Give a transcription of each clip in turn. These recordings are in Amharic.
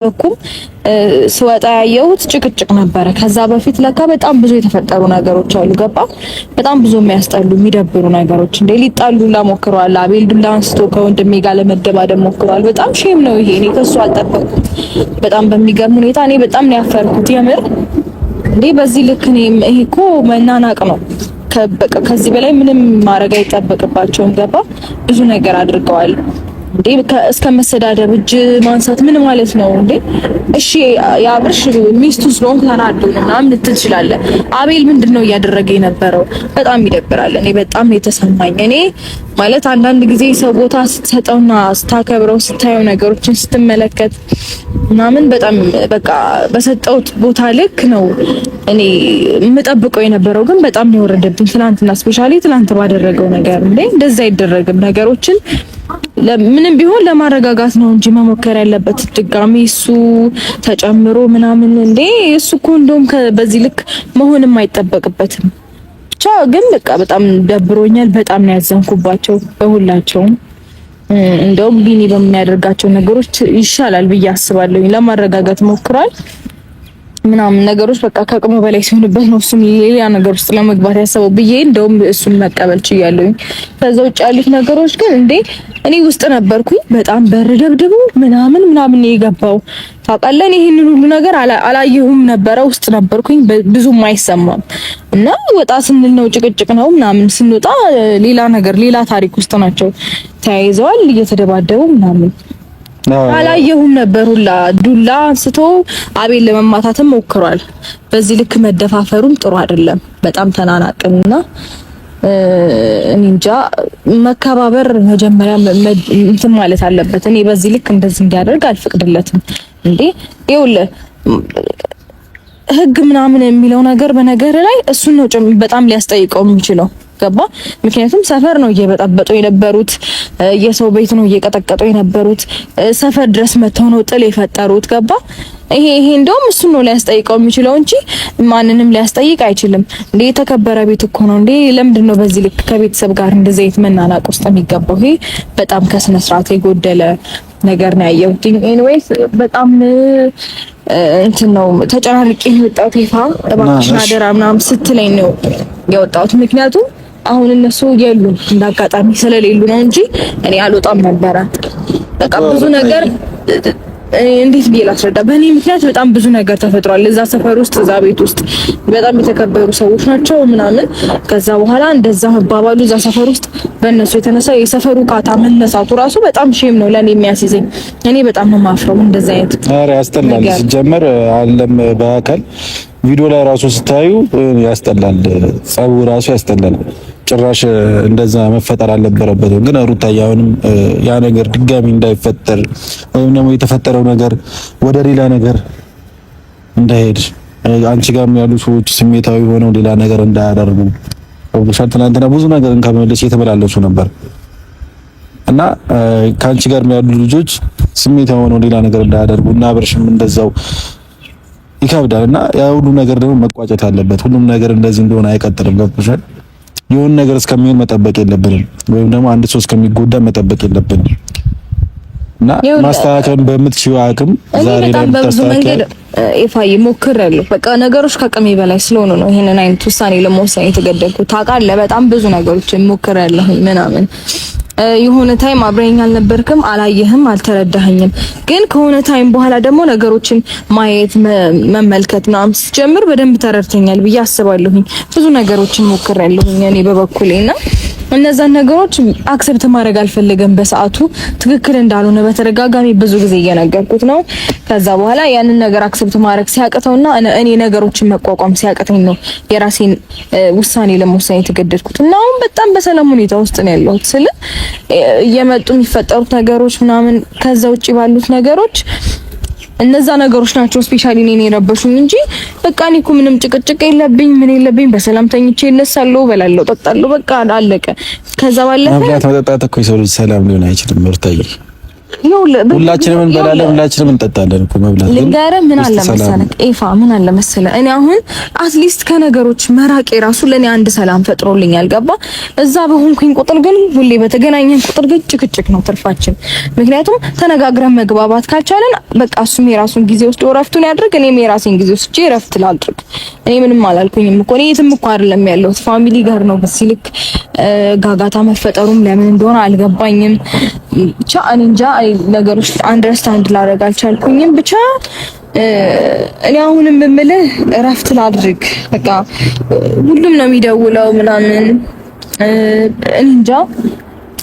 በኩም ስወጣ ያየሁት ጭቅጭቅ ነበረ። ከዛ በፊት ለካ በጣም ብዙ የተፈጠሩ ነገሮች አሉ። ገባ በጣም ብዙ የሚያስጠሉ የሚደብሩ ነገሮች እንደ ሊጣሉ ሞክረዋል። አቤል ዱላ አንስቶ ከወንድሜ ጋር ለመደባደብ ሞክረዋል። በጣም ሼም ነው ይሄ። እኔ ከሱ አልጠበቅኩም። በጣም በሚገርም ሁኔታ እኔ በጣም ነው ያፈርኩት። የምር እንዴ በዚህ ልክ እኔ ይሄ እኮ መናናቅ ነው። ከዚህ በላይ ምንም ማድረግ አይጠበቅባቸውም። ገባ ብዙ ነገር አድርገዋል። እንዴ እስከ መሰዳደብ እጅ ማንሳት ምን ማለት ነው እንዴ? እሺ ያብርሽ ሚስቱ ስለሆንክ ተናዶ ምናምን ልትል ትችላለህ። አቤል ምንድነው እያደረገ የነበረው? በጣም ይደብራል። እኔ በጣም የተሰማኝ እኔ ማለት አንዳንድ ጊዜ ሰው ቦታ ስትሰጠውና ስታከብረው ስታየው ነገሮችን ስትመለከት ምናምን በጣም በቃ በሰጠውት ቦታ ልክ ነው እኔ የምጠብቀው የነበረው፣ ግን በጣም ነው የወረደብኝ። ትናንትና ስፔሻሊ ትናንት ባደረገው ነገር እንዴ እንደዛ አይደረግም። ነገሮችን ምንም ቢሆን ለማረጋጋት ነው እንጂ መሞከር ያለበት ድጋሚ እሱ ተጨምሮ ምናምን እንዴ እሱ እኮ እንደውም በዚህ ልክ መሆንም አይጠበቅበትም። ብቻ ግን በቃ በጣም ደብሮኛል። በጣም ነው ያዘንኩባቸው በሁላቸውም። እንደውም ቢኒ በሚያደርጋቸው ነገሮች ይሻላል ብዬ አስባለሁ። ለማረጋጋት ሞክሯል ምናምን ነገሮች በቃ ከአቅሙ በላይ ሲሆንበት ነው እሱም ሌላ ነገር ውስጥ ለመግባት ያሰበው ብዬ እንደውም እሱን መቀበል ችያለሁኝ። ከዛ ውጭ ያሉት ነገሮች ግን እንዴ እኔ ውስጥ ነበርኩኝ። በጣም በረደብድቡ ምናምን የገባው ታውቃለህ። ይሄንን ሁሉ ነገር አላየሁም ነበረ፣ ውስጥ ነበርኩኝ። ብዙም አይሰማም እና ወጣ ስንል ነው ጭቅጭቅ ነው ምናምን፣ ስንወጣ ሌላ ነገር ሌላ ታሪክ ውስጥ ናቸው። ተያይዘዋል እየተደባደቡ ምናምን አላየሁም ነበር። ሁላ ዱላ አንስቶ አቤል ለመማታትም ሞክሯል። በዚህ ልክ መደፋፈሩም ጥሩ አይደለም። በጣም ተናናቅንና እንጃ መከባበር መጀመሪያ እንትን ማለት አለበት። እኔ በዚህ ልክ እንደዚህ እንዲያደርግ አልፈቅድለትም። እንዴ ይኸውልህ ህግ ምናምን የሚለው ነገር በነገር ላይ እሱን ነው በጣም ሊያስጠይቀው የሚችለው። ገባ? ምክንያቱም ሰፈር ነው እየበጠበጡ የነበሩት፣ የሰው ቤት ነው እየቀጠቀጡ የነበሩት፣ ሰፈር ድረስ መተው ነው ጥል የፈጠሩት። ገባ? ይሄ እንደውም እሱን ነው ሊያስጠይቀው የሚችለው እንጂ ማንንም ሊያስጠይቅ አይችልም። እንዴ የተከበረ ቤት እኮ ነው እንዴ! ለምንድን ነው በዚህ ልክ ከቤተሰብ ጋር እንደዚህ አይነት መናናቅ ውስጥ የሚገባው? ይሄ በጣም ከስነ ስርዓት የጎደለ ነገር ነው ያየሁት። ኤኒዌይስ በጣም እንትን ነው ተጨናንቄ የወጣሁት። ይፋ እባክሽን አደራ ምናምን ስትለኝ ነው የወጣሁት። ምክንያቱም አሁን እነሱ የሉም እንዳጋጣሚ ስለሌሉ ነው እንጂ እኔ አልወጣም ነበረ። በቃ ብዙ ነገር እንዴት ብዬ ላስረዳ? በእኔ ምክንያት በጣም ብዙ ነገር ተፈጥሯል እዛ ሰፈር ውስጥ፣ እዛ ቤት ውስጥ በጣም የተከበሩ ሰዎች ናቸው ምናምን። ከዛ በኋላ እንደዛ መባባሉ እዛ ሰፈር ውስጥ በእነሱ የተነሳ የሰፈሩ ካታ መነሳቱ ራሱ በጣም ሼም ነው ለኔ የሚያስይዘኝ። እኔ በጣም ነው የማፍረው እንደዛ አይነት። ኧረ ያስጠላል። ሲጀመር አለም በአካል ቪዲዮ ላይ ራሱ ስታዩ ያስጠላል። ጸቡ ራሱ ያስጠላል። ጭራሽ እንደዛ መፈጠር አልነበረበትም። ግን ሩታዬ አሁንም ያ ነገር ድጋሚ እንዳይፈጠር ወይም ደግሞ የተፈጠረው ነገር ወደ ሌላ ነገር እንዳይሄድ አንቺ ጋርም ያሉ ሰዎች ስሜታዊ ሆነው ሌላ ነገር እንዳያደርጉ ትናንትና ብዙ ነገር ከመለስ የተመላለሱ ነበር እና ከአንቺ ጋርም ያሉ ልጆች ስሜታዊ ሆነው ሌላ ነገር እንዳያደርጉ እና አብርሽም እንደዛው ይከብዳል። እና ያ ሁሉ ነገር ደግሞ መቋጨት አለበት። ሁሉም ነገር እንደዚህ እንደሆነ አይቀጥልም። ገብቶሻል? የሆነ ነገር እስከሚሆን መጠበቅ የለብንም፣ ወይም ደግሞ አንድ ሰው እስከሚጎዳ መጠበቅ የለብንም። እና ማስተካከል በምትችይው አቅም ዛሬ ላይ ተስተካከለ ኢፋይ ሞክራለሁ። በቃ ነገሮች ከአቅሜ በላይ ስለሆኑ ነው ይሄንን አይነት ውሳኔ ለመወሰን የተገደድኩት። ታውቃለህ በጣም ብዙ ነገሮችን ሞክራለሁ ምናምን። የሆነ ታይም አብረኸኝ አልነበርክም፣ አላየህም፣ አልተረዳኸኝም። ግን ከሆነ ታይም በኋላ ደግሞ ነገሮችን ማየት መመልከት ምናምን ስትጀምር በደንብ ተረድተኛል ብዬ አስባለሁኝ። ብዙ ነገሮችን ሞክሬያለሁኝ እኔ በበኩሌና እነዛን ነገሮች አክሰፕት ማድረግ አልፈለገም። በሰዓቱ ትክክል እንዳልሆነ በተደጋጋሚ ብዙ ጊዜ እየነገርኩት ነው። ከዛ በኋላ ያንን ነገር አክሰፕት ማድረግ ሲያቅተውና እኔ ነገሮችን መቋቋም ሲያቅተኝ ነው የራሴን ውሳኔ ለመወሰን የተገደድኩት። እና አሁን በጣም በሰላም ሁኔታ ውስጥ ነው ያለሁት። ስለ እየመጡ የሚፈጠሩት ነገሮች ምናምን ከዛ ውጪ ባሉት ነገሮች እነዛ ነገሮች ናቸው ስፔሻሊ እኔን የረበሹኝ እንጂ በቃ እኔ እኮ ምንም ጭቅጭቅ የለብኝ ምን የለብኝ። በሰላም ተኝቼ እነሳለሁ፣ በላለሁ፣ ጠጣለሁ፣ በቃ አለቀ። ከዛ ባለፈ መብላት መጠጣት እኮ የሰው ልጅ ሰላም ሊሆን አይችልም። ምርታዬ ሁላችንም እንበላለን፣ ሁላችንም እንጠጣለን እኮ መብላት። ልንገርህ ምን አለ መሰለህ ኤፋ፣ ምን አለ መሰለህ እኔ አሁን አትሊስት ከነገሮች መራቄ ራሱ ለኔ አንድ ሰላም ፈጥሮልኛል። ገባ? እዛ በሆንኩኝ ቁጥር ግን ሁሌ በተገናኘን ቁጥር ግን ጭቅጭቅ ነው ትርፋችን። ምክንያቱም ተነጋግረን መግባባት ካልቻለን በቃ እሱም የራሱን ጊዜ ወስዶ እረፍቱን ያድርግ፣ እኔም የራሴን ጊዜ ወስጄ እረፍት ላድርግ። እኔ ምንም አላልኩኝም እኮ እኔ የትም እኮ አይደለም ያለሁት ፋሚሊ ጋር ነው። በዚህ ልክ ጋጋታ መፈጠሩም ለምን እንደሆነ አልገባኝም። ብቻ እኔ እንጃ ነገሮች አንደርስታንድ ላደርግ አልቻልኩኝም። ብቻ እኔ አሁንም የምልህ እረፍት ላድርግ። በቃ ሁሉም ነው የሚደውለው ምናምን እንጃ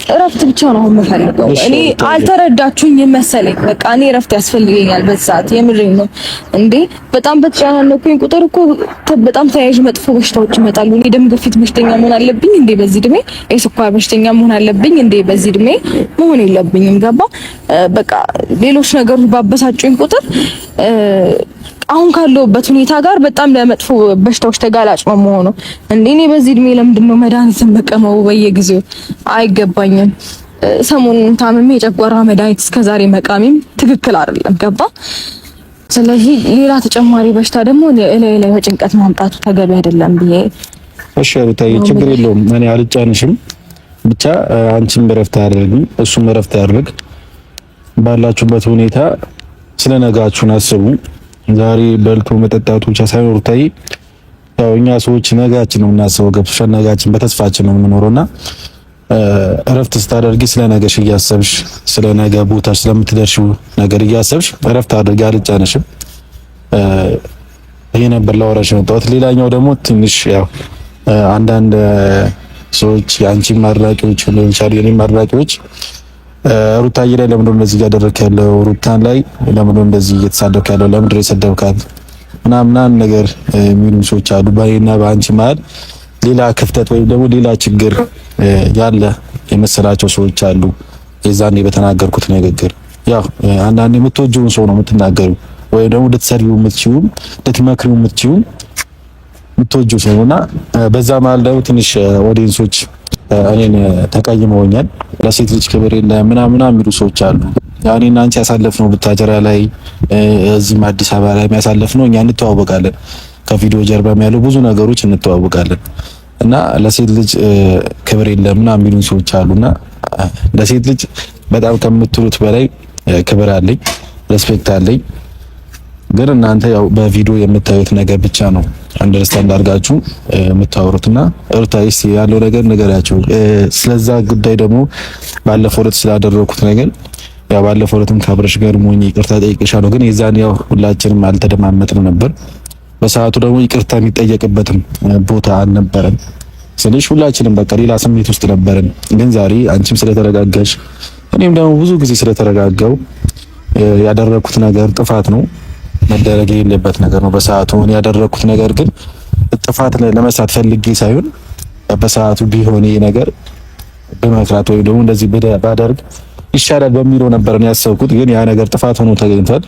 እረፍት ብቻ ነው የምፈልገው። እኔ አልተረዳችሁኝም መሰለኝ። በቃ እኔ እረፍት ያስፈልገኛል በዚህ ሰዓት። የምሬን ነው እንዴ። በጣም በተጨናነኩኝ ቁጥር እኮ በጣም ተያያዥ መጥፎ በሽታዎች ይመጣሉ። እኔ ደም ግፊት በሽተኛ መሆን አለብኝ እንዴ በዚህ እድሜ? የስኳር በሽተኛ መሆን አለብኝ እንዴ በዚህ እድሜ? መሆን የለብኝም። ገባ? በቃ ሌሎች ነገሮች ባበሳጩኝ ቁጥር አሁን ካለውበት ሁኔታ ጋር በጣም ለመጥፎ በሽታዎች ተጋላጭ ነው የምሆነው። እንዴ እኔ በዚህ እድሜ ለምንድነው መድኃኒትን መቀመው በየጊዜው? አይገባኝም። ሰሞኑን ታምሜ የጨጓራ መድኃኒት እስከዛሬ መቃሚም ትክክል አይደለም። ገባ? ስለዚህ ሌላ ተጨማሪ በሽታ ደግሞ ላይ በጭንቀት ማምጣቱ ተገቢ አይደለም ብዬ እሺ፣ ሩታዬ ችግር የለውም። እኔ አልጫንሽም። ብቻ አንቺም እረፍት አድርጊ፣ እሱም እረፍት ያድርግ። ባላችሁበት ሁኔታ ስለነጋችሁን አስቡ። ዛሬ በልቶ መጠጣቱ ብቻ ሳይሆን ሩታዬ ያው እኛ ሰዎች ነጋችን ነው እናስበው። ገብቶሻል? ነጋችን በተስፋችን ነው የምንኖረውና እረፍት ስታደርጊ ስለነገሽ እያሰብሽ ስለነገ ቦታሽ ስለምትደርሺው ነገር እያሰብሽ እረፍት አድርጊ። አልጫነሽም። ይሄ ነበር ላወራሽ የመጣሁት። ሌላኛው ደግሞ ትንሽ ያው አንዳንድ ሰዎች የአንቺም አድናቂዎች ሊሆን ይችላል የኔም አድናቂዎች ሩታዬ ላይ ለምን እንደዚህ እያደረክ ያለው? ሩታን ላይ ለምን እንደዚህ እየተሳደብክ ያለው? ለምን ድረስ ሰደብካት? ምናምን ነገር የሚሉ ሰዎች አሉ። በእኔና በአንቺ መሀል ሌላ ክፍተት ወይም ደግሞ ሌላ ችግር ያለ የመሰላቸው ሰዎች አሉ። የዛኔ በተናገርኩት ንግግር ያው አንዳንዴ የምትወጂውን ሰው ነው የምትናገሩ ወይም ደግሞ ልትሰሪው የምትችይው ልትመክሪው የምትችይው የምትወጂው ሰው ነውና በዛ መሀል ደግሞ ትንሽ ኦዲየንሶች እኔን ተቀይመውኛል። ለሴት ልጅ ክብር የለም ምናምን የሚሉ ሰዎች አሉ። ያኔና አንቺ ያሳለፍነው ብታጀራ ላይ እዚህም አዲስ አበባ ላይ የሚያሳለፍነው እኛ እንተዋወቃለን። ከቪዲዮ ጀርባም ያለው ብዙ ነገሮች እንተዋወቃለን እና ለሴት ልጅ ክብር የለም ምናምን የሚሉ ሰዎች አሉና ለሴት ልጅ በጣም ከምትሉት በላይ ክብር አለኝ፣ ሬስፔክት አለኝ። ግን እናንተ ያው በቪዲዮ የምታዩት ነገር ብቻ ነው አንደርስታንድ አድርጋችሁ የምታወሩትና ሩታዬስ ያለው ነገር ነገራችሁ። ስለዛ ጉዳይ ደግሞ ባለፈው ዕለት ስላደረኩት ነገር ያው ባለፈው ዕለትም ከአብረሽ ጋር ሞኝ ይቅርታ ጠይቄሻለሁ። ግን የዛን ያው ሁላችንም አልተደማመጥንም ነበር። በሰዓቱ ደግሞ ይቅርታ የሚጠየቅበትም ቦታ አልነበረም። ስለዚህ ሁላችንም በቃ ሌላ ስሜት ውስጥ ነበርን። ግን ዛሬ አንቺም ስለተረጋጋሽ እኔም ደግሞ ብዙ ጊዜ ስለተረጋጋው ያደረኩት ነገር ጥፋት ነው፣ መደረግ የሌለበት ነገር ነው። በሰዓቱ ያደረኩት ነገር ግን ጥፋት ለመስራት ፈልጌ ሳይሆን በሰዓቱ ቢሆን ይሄ ነገር በመክራት ወይ ደግሞ እንደዚህ ባደርግ ይሻላል በሚለው ነበር ያሰብኩት። ግን ያ ነገር ጥፋት ሆኖ ተገኝቷል።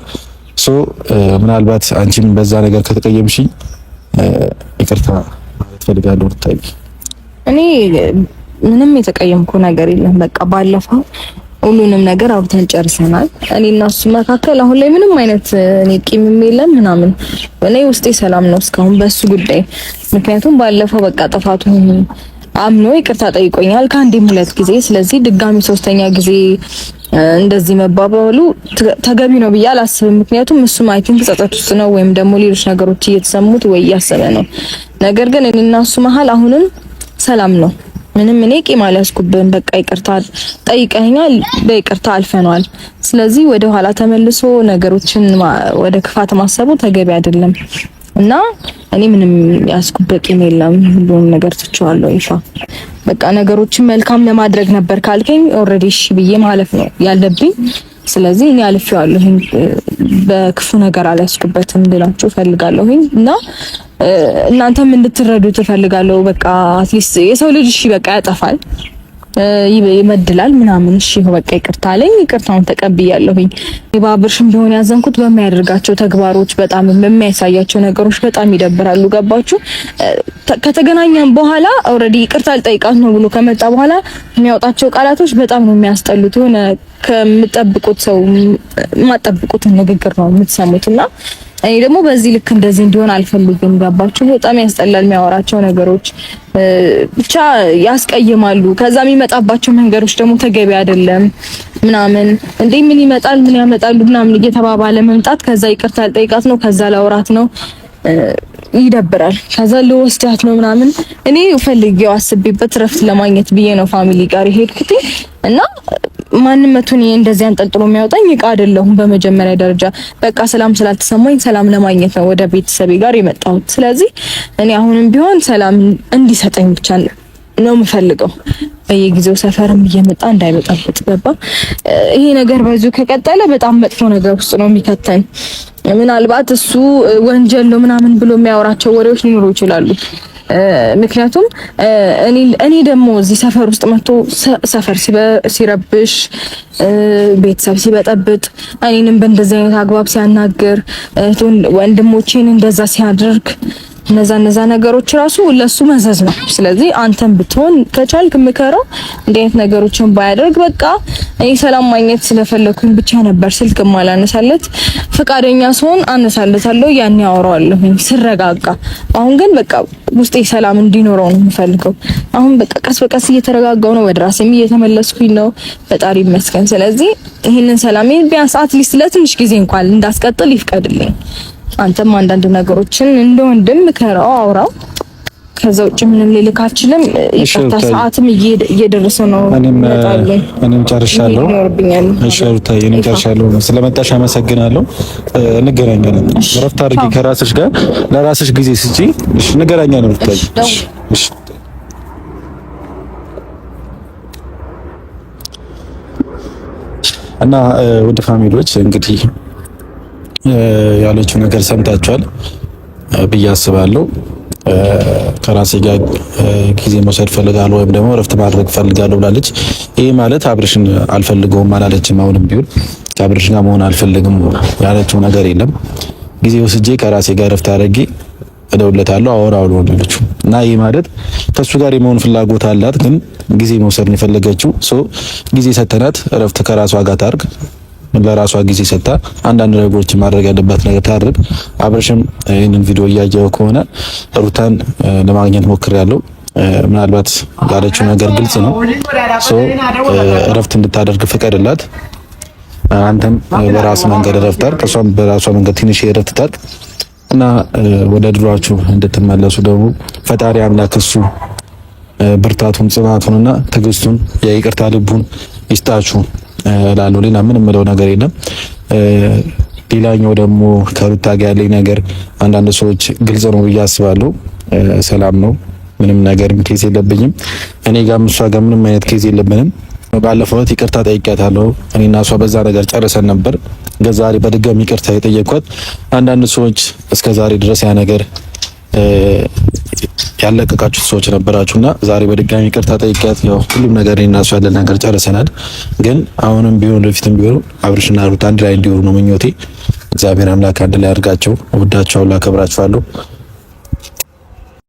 ምናልባት አንቺም በዛ ነገር ከተቀየምሽኝ ይቅርታ ማለት ፈልጋለሁ። ሩታዬ እኔ ምንም የተቀየምኩ ነገር የለም። በቃ ባለፈው ሁሉንም ነገር አውርተን ጨርሰናል። እኔና እሱ መካከል አሁን ላይ ምንም አይነት እኔ ቂምም የለም ምናምን። እኔ ውስጤ ሰላም ነው እስካሁን በሱ ጉዳይ። ምክንያቱም ባለፈው በቃ ጥፋቱን አምኖ ይቅርታ ጠይቆኛል ከአንዴም ሁለት ጊዜ። ስለዚህ ድጋሚ ሶስተኛ ጊዜ እንደዚህ መባባሉ ተገቢ ነው ብዬ አላስብም። ምክንያቱም እሱም አይ ቲንክ ጸጸት ውስጥ ነው ወይም ደግሞ ሌሎች ነገሮች እየተሰሙት ወይ እያሰበ ነው። ነገር ግን እኔና እሱ መሀል አሁንም ሰላም ነው። ምንም እኔ ቂም አልያዝኩብን። በቃ ይቅርታ ጠይቀኛል፣ በይቅርታ አልፈናል። ስለዚህ ወደ ኋላ ተመልሶ ነገሮችን ወደ ክፋት ማሰቡ ተገቢ አይደለም እና እኔ ምንም ያስኩበት ቂም የለም። ሁሉም ነገር ትቼዋለሁ። ይፋ በቃ ነገሮችን መልካም ለማድረግ ነበር ካልከኝ ኦልሬዲ እሺ ብዬ ማለፍ ነው ያለብኝ። ስለዚህ እኔ አልፌዋለሁ። በክፉ ነገር አልያዝኩበትም ልላችሁ ፈልጋለሁኝ እና እናንተም እንድትረዱ ትፈልጋለሁ። በቃ አትሊስት የሰው ልጅ እሺ በቃ ያጠፋል። ይመድላል ምናምን። እሺ በቃ ይቅርታ አለኝ። ይቅርታውን ተቀብያለሁኝ። በአብርሽም ቢሆን ያዘንኩት በሚያደርጋቸው ተግባሮች፣ በጣም በሚያሳያቸው ነገሮች በጣም ይደብራሉ። ገባችሁ? ከተገናኘን በኋላ ኦልሬዲ ይቅርታ ልጠይቃት ነው ብሎ ከመጣ በኋላ የሚያወጣቸው ቃላቶች በጣም ነው የሚያስጠሉት። የሆነ ከምትጠብቁት ሰው የማትጠብቁትን ንግግር ነው የምትሰሙትና እኔ ደግሞ በዚህ ልክ እንደዚህ እንዲሆን አልፈልግም። ገባችሁ? በጣም ያስጠላል የሚያወራቸው ነገሮች፣ ብቻ ያስቀይማሉ። ከዛ የሚመጣባቸው መንገዶች ደግሞ ተገቢ አይደለም ምናምን። እንዴ ምን ይመጣል ምን ያመጣሉ ምናምን እየተባባለ መምጣት፣ ከዛ ይቅርታ ልጠይቃት ነው፣ ከዛ ላውራት ነው፣ ይደብራል። ከዛ ልወስዳት ነው ምናምን። እኔ ፈልጌው አስቤበት ረፍት ለማግኘት ብዬ ነው ፋሚሊ ጋር የሄድኩት እና ማንነቱን እንደዚህ አንጠልጥሎ የሚያወጣኝ እቃ አይደለሁም። በመጀመሪያ ደረጃ በቃ ሰላም ስላልተሰማኝ ሰላም ለማግኘት ነው ወደ ቤተሰቤ ጋር የመጣሁት። ስለዚህ እኔ አሁንም ቢሆን ሰላም እንዲሰጠኝ ብቻ ነው የምፈልገው። በየጊዜው ሰፈርም እየመጣ እንዳይበጣበት። ገባ? ይሄ ነገር በዚሁ ከቀጠለ በጣም መጥፎ ነገር ውስጥ ነው የሚከተን። ምናልባት እሱ ወንጀል ነው ምናምን ብሎ የሚያወራቸው ወሬዎች ሊኖሩ ይችላሉ። ምክንያቱም እኔ ደግሞ እዚህ ሰፈር ውስጥ መጥቶ ሰፈር ሲረብሽ፣ ቤተሰብ ሲበጠብጥ፣ እኔንም በእንደዚህ አይነት አግባብ ሲያናግር፣ ወንድሞቼን እንደዛ ሲያደርግ፣ እነዛ ነገሮች ራሱ ለሱ መዘዝ ነው። ስለዚህ አንተም ብትሆን ከቻልክ ምከረው እንዲህ አይነት ነገሮችን ባያደርግ። በቃ እኔ ሰላም ማግኘት ስለፈለኩኝ ብቻ ነበር ስልክ ማላነሳለት። ፈቃደኛ ስሆን አነሳለታለሁ፣ ያን ያወራዋለሁ ስረጋጋ። አሁን ግን በቃ ውስጤ ሰላም እንዲኖረው ነው የምፈልገው። አሁን በቃ ቀስ በቀስ እየተረጋጋው ነው፣ ወደ ራሴም እየተመለስኩኝ ነው፣ ፈጣሪ ይመስገን። ስለዚህ ይሄንን ሰላሜን ቢያንስ አትሊስት ለትንሽ ጊዜ እንኳን እንዳስቀጥል ይፍቀድልኝ። አንተም አንዳንድ ነገሮችን እንደ ወንድም ምከረው፣ አውራው። ከዛ ውጭ ምንም ልልክ አልችልም። ይቅርታ፣ ሰዓትም እየደረሰ ነው። እኔም ጨርሻለሁ። እሺ ሩታዬ፣ እኔም ጨርሻለሁ። ስለመጣሽ አመሰግናለሁ። እንገናኛለን። እረፍት አድርጊ ከራስሽ ጋር፣ ለራስሽ ጊዜ ስጪ። እሺ፣ እንገናኛለን ሩታዬ። እሺ እና ወደ ፋሚሊዎች እንግዲህ ያለችው ነገር ሰምታችኋል ብዬ አስባለሁ። ከራሴ ጋር ጊዜ መውሰድ ፈልጋለሁ ወይም ደግሞ እረፍት ማድረግ ፈልጋለሁ ብላለች። ይሄ ማለት አብርሽን አልፈልገውም አላለችም። አሁንም ቢሆን ከአብርሽ ጋር መሆን አልፈልግም ያለችው ነገር የለም። ጊዜ ወስጄ ከራሴ ጋር እረፍት አድርጌ እደውልለታለሁ፣ አወራዋለሁ ያለችው እና ይሄ ማለት ከሱ ጋር የመሆን ፍላጎት አላት፣ ግን ጊዜ መውሰድ ነው የፈለገችው። ጊዜ ሰተናት እረፍት ከራሷ ጋር ታርግ፣ ለራሷ ጊዜ ሰጣ አንዳንድ ነገሮችን ማድረግ ያለባት ነገር ታድርግ። አብርሽም ይህንን ቪዲዮ እያየው ከሆነ ሩታን ለማግኘት ሞክሬያለሁ። ምናልባት ያለችው ነገር ግልጽ ነው። እረፍት እንድታደርግ ፍቀድላት። አንተም በራስ መንገድ እረፍት አድርግ፣ እሷም በራሷ መንገድ ትንሽ እረፍት ታድርግ እና ወደ ድሯችሁ እንድትመለሱ ደግሞ ፈጣሪ አምላክ እሱ ብርታቱን ጽናቱንና ትዕግስቱን የይቅርታ ልቡን ይስጣችሁ እላለሁ። ሌላ ምን የምለው ነገር የለም። ሌላኛው ደግሞ ከሩታ ጋር ያለኝ ነገር አንዳንድ ሰዎች ግልጽ ነው ብዬ አስባለሁ። ሰላም ነው፣ ምንም ነገር ኬዝ የለብኝም። እኔ ጋር እሷ ጋር ምንም አይነት ኬዝ የለብንም። ባለፈው ይቅርታ ጠይቄያታለሁ። እኔና እሷ በዛ ነገር ጨርሰን ነበር። ዛሬ በድጋሚ ይቅርታ የጠየቅኳት አንዳንድ ሰዎች እስከ ዛሬ ድረስ ያ ነገር ያለቀቃችሁት ሰዎች ነበራችሁና ዛሬ በድጋሚ ይቅርታ ጠይቄያት ያው ሁሉም ነገር እኔና እሷ ያለን ነገር ጨርሰናል። ግን አሁንም ቢሆን ወደፊትም ቢሆን አብርሽና ሩታ አንድ ላይ እንዲሆኑ ነው ምኞቴ። እግዚአብሔር አምላክ አንድ ላይ አድርጋቸው። እወዳቸዋለሁ፣ አከብራቸዋለሁ።